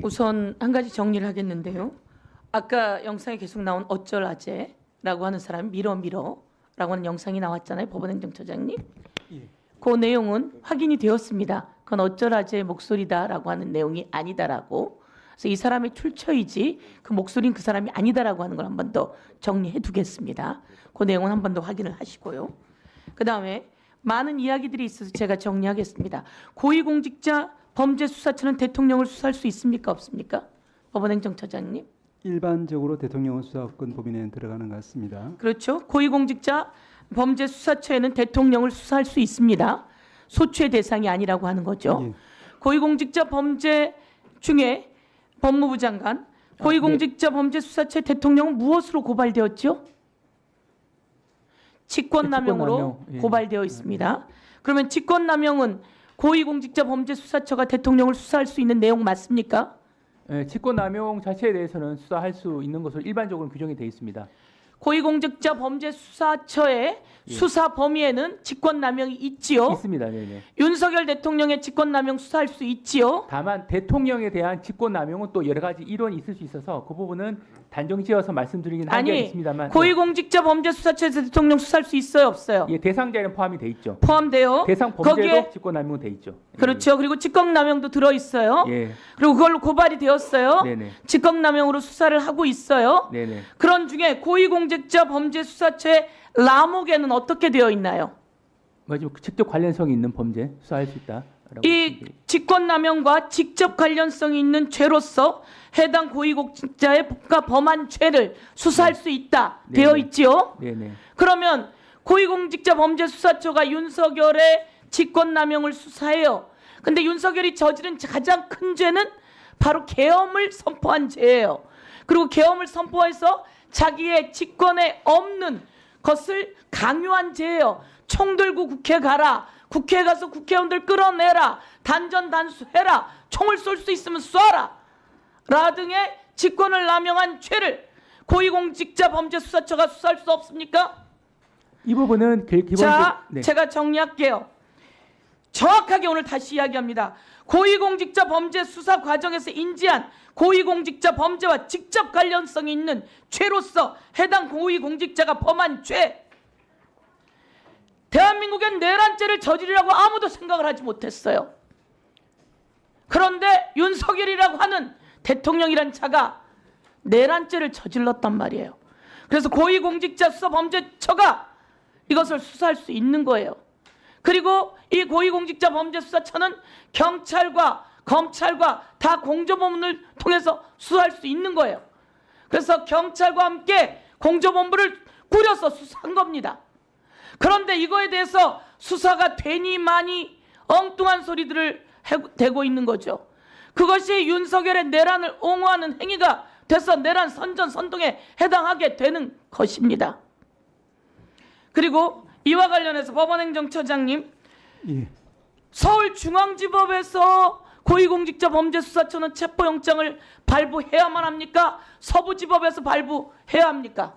우선 한 가지 정리를 하겠는데요. 아까 영상에 계속 나온 어쩔아재라고 하는 사람이 밀어라고 하는 영상이 나왔잖아요. 법원행정처장님. 예. 그 내용은 확인이 되었습니다. 그건 어쩔아재의 목소리다라고 하는 내용이 아니다라고. 그래서 이 사람의 출처이지 그 목소리는 그 사람이 아니다라고 하는 걸 한 번 더 정리해 두겠습니다. 그 내용은 한 번 더 확인을 하시고요. 그다음에 많은 이야기들이 있어서 제가 정리하겠습니다. 고위공직자 범죄수사처는 대통령을 수사할 수 있습니까? 없습니까? 법원행정처장님. 일반적으로 대통령은 수사권 범위 내에 들어가는 것 같습니다. 그렇죠. 고위공직자 범죄수사처에는 대통령을 수사할 수 있습니다. 소추의 대상이 아니라고 하는 거죠. 예. 고위공직자 범죄 중에 법무부 장관, 고위공직자 범죄수사처의 대통령은 무엇으로 고발되었죠? 직권남용으로 직권남용, 예. 고발되어 있습니다. 그러면 직권남용은 고위공직자 범죄수사처가 대통령을 수사할 수 있는 내용 맞습니까? 예, 직권남용 자체에 대해서는 수사할 수 있는 것으로 일반적으로 규정이 되어 있습니다. 고위공직자 범죄수사처의 예. 수사 범위에는 직권남용이 있지요. 있습니다. 네네. 윤석열 대통령의 직권남용 수사할 수 있지요. 다만 대통령에 대한 직권남용은 또 여러 가지 이론이 있을 수 있어서 그 부분은 단정지어서 말씀드리긴 아니, 하겠습니다만 고위공직자 범죄수사처에서 대통령 수사할 수 있어요, 없어요? 예, 대상자에는 포함이 돼 있죠. 포함돼요. 대상 범죄도 거기에 직권남용 돼 있죠. 예. 그렇죠. 그리고 직권남용도 들어 있어요. 예, 그리고 그걸로 고발이 되었어요. 네네, 직권남용으로 수사를 하고 있어요. 네네. 그런 중에 고위공직자 범죄수사처의 라목에는 어떻게 되어 있나요? 뭐지 직접 관련성이 있는 범죄 수사할 수 있다. 이 직권남용과 직접 관련성이 있는 죄로서 해당 고위공직자가 범한 죄를 수사할 수 있다 네. 되어 네네. 있지요. 네네. 그러면 고위공직자 범죄수사처가 윤석열의 직권남용을 수사해요. 근데 윤석열이 저지른 가장 큰 죄는 바로 계엄을 선포한 죄예요. 그리고 계엄을 선포해서 자기의 직권에 없는 것을 강요한 죄예요. 총 들고 국회 가라. 국회에 가서 국회의원들 끌어내라. 단전단수해라. 총을 쏠 수 있으면 쏴라. 라 등의 직권을 남용한 죄를 고위공직자 범죄수사처가 수사할 수 없습니까? 이 부분은 기본적으로 자, 네. 제가 정리할게요. 정확하게 오늘 다시 이야기합니다. 고위공직자 범죄 수사 과정에서 인지한 고위공직자 범죄와 직접 관련성이 있는 죄로서 해당 고위공직자가 범한 죄, 대한민국엔 내란죄를 저지르라고 아무도 생각을 하지 못했어요. 그런데 윤석열이라고 하는 대통령이란 자가 내란죄를 저질렀단 말이에요. 그래서 고위공직자 수사범죄처가 이것을 수사할 수 있는 거예요. 그리고 이 고위공직자 범죄수사처는 경찰과 검찰과 다 공조본을 통해서 수사할 수 있는 거예요. 그래서 경찰과 함께 공조본부를 꾸려서 수사한 겁니다. 그런데 이거에 대해서 수사가 되니 많이 엉뚱한 소리들을 대고 있는 거죠. 그것이 윤석열의 내란을 옹호하는 행위가 돼서 내란 선전선동에 해당하게 되는 것입니다. 그리고 이와 관련해서 법원행정처장님, 예. 서울중앙지법에서 고위공직자 범죄수사처는 체포영장을 발부해야만 합니까? 서부지법에서 발부해야 합니까?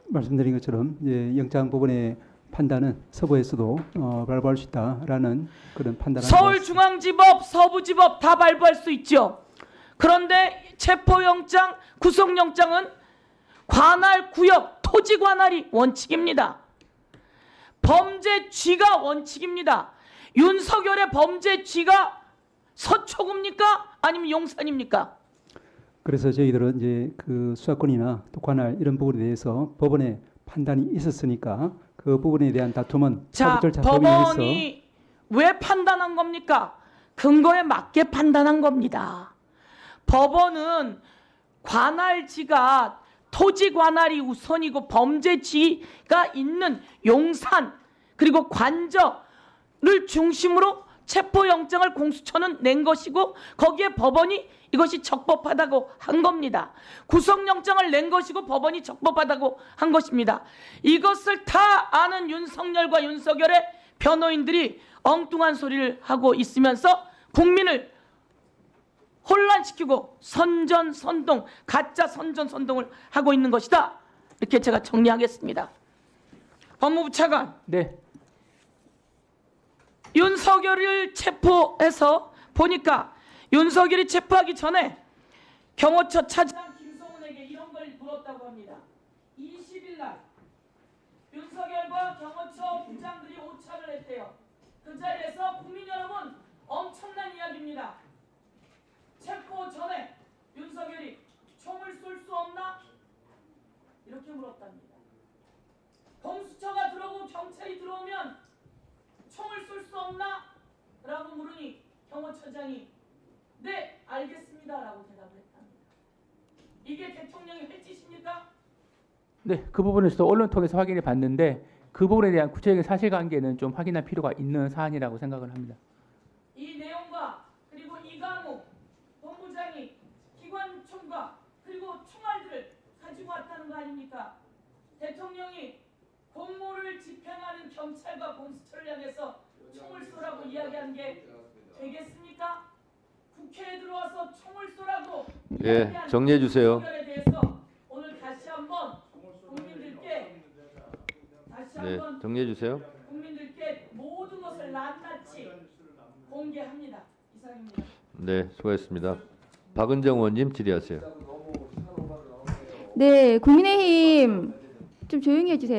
말씀드린 것처럼 영장법원의 판단은 서부에서도 발부할 수 있다라는 그런 판단을 서울중앙지법, 서부지법 다 발부할 수 있죠. 그런데 체포영장, 구속영장은 관할 구역, 토지 관할이 원칙입니다. 범죄쥐가 원칙입니다. 윤석열의 범죄쥐가 서초구입니까? 아니면 용산입니까? 그래서 저희들은 이제 그 수사권이나 또 관할 이런 부분에 대해서 법원의 판단이 있었으니까 그 부분에 대한 다툼은 자, 사법 절차 범위 내에서 법원이 왜 판단한 겁니까? 근거에 맞게 판단한 겁니다. 법원은 관할지가 토지 관할이 우선이고 범죄지가 있는 용산 그리고 관저를 중심으로 체포영장을 공수처는 낸 것이고 거기에 법원이 이것이 적법하다고 한 겁니다. 구속영장을 낸 것이고 법원이 적법하다고 한 것입니다. 이것을 다 아는 윤석열과 윤석열의 변호인들이 엉뚱한 소리를 하고 있으면서 국민을 혼란시키고 선전선동, 가짜 선전선동을 하고 있는 것이다. 이렇게 제가 정리하겠습니다. 법무부 차관, 네. 윤석열을 체포해서 보니까 윤석열이 체포하기 전에 경호처 차장 김성훈에게 이런 걸 물었다고 합니다. 20일 날 윤석열과 경호처 부장들이 오찬을 했대요. 그 자리에서 국민 여러분 엄청난 이야기입니다. 체포 전에 윤석열이 총을 쏠 수 없나? 이렇게 물었답니다. 공수처가 들어오고 경찰이 들어오면 총을 쏠 수 없나? 라고 물으니 경호처장이 네 알겠습니다 라고 대답을 했답니다. 이게 대통령의 회짓입니까? 네, 그 부분은 저도 언론 통해서 확인해 봤는데 그 부분에 대한 구체적인 사실관계는 좀 확인할 필요가 있는 사안이라고 생각을 합니다. 이 내용과 그리고 이강우 본부장이 기관총과 그리고 총알들을 가지고 왔다는 거 아닙니까? 대통령이 공무를 집행하는 경찰과 공수처를 향해서 총을 쏘라고 이야기한 게 되겠습니까? 국회에 들어와서 총을 쏘라고 예, 정리해 주세요. 에 대해서 오늘 다시 한번 국민들께 네, 정리해 주세요. 국민들께 모든 것을 낱낱이 공개합니다. 이상입니다. 네, 수고하셨습니다. 박은정 의원님 질의하세요. 네, 국민의힘 좀 조용히 해주세요.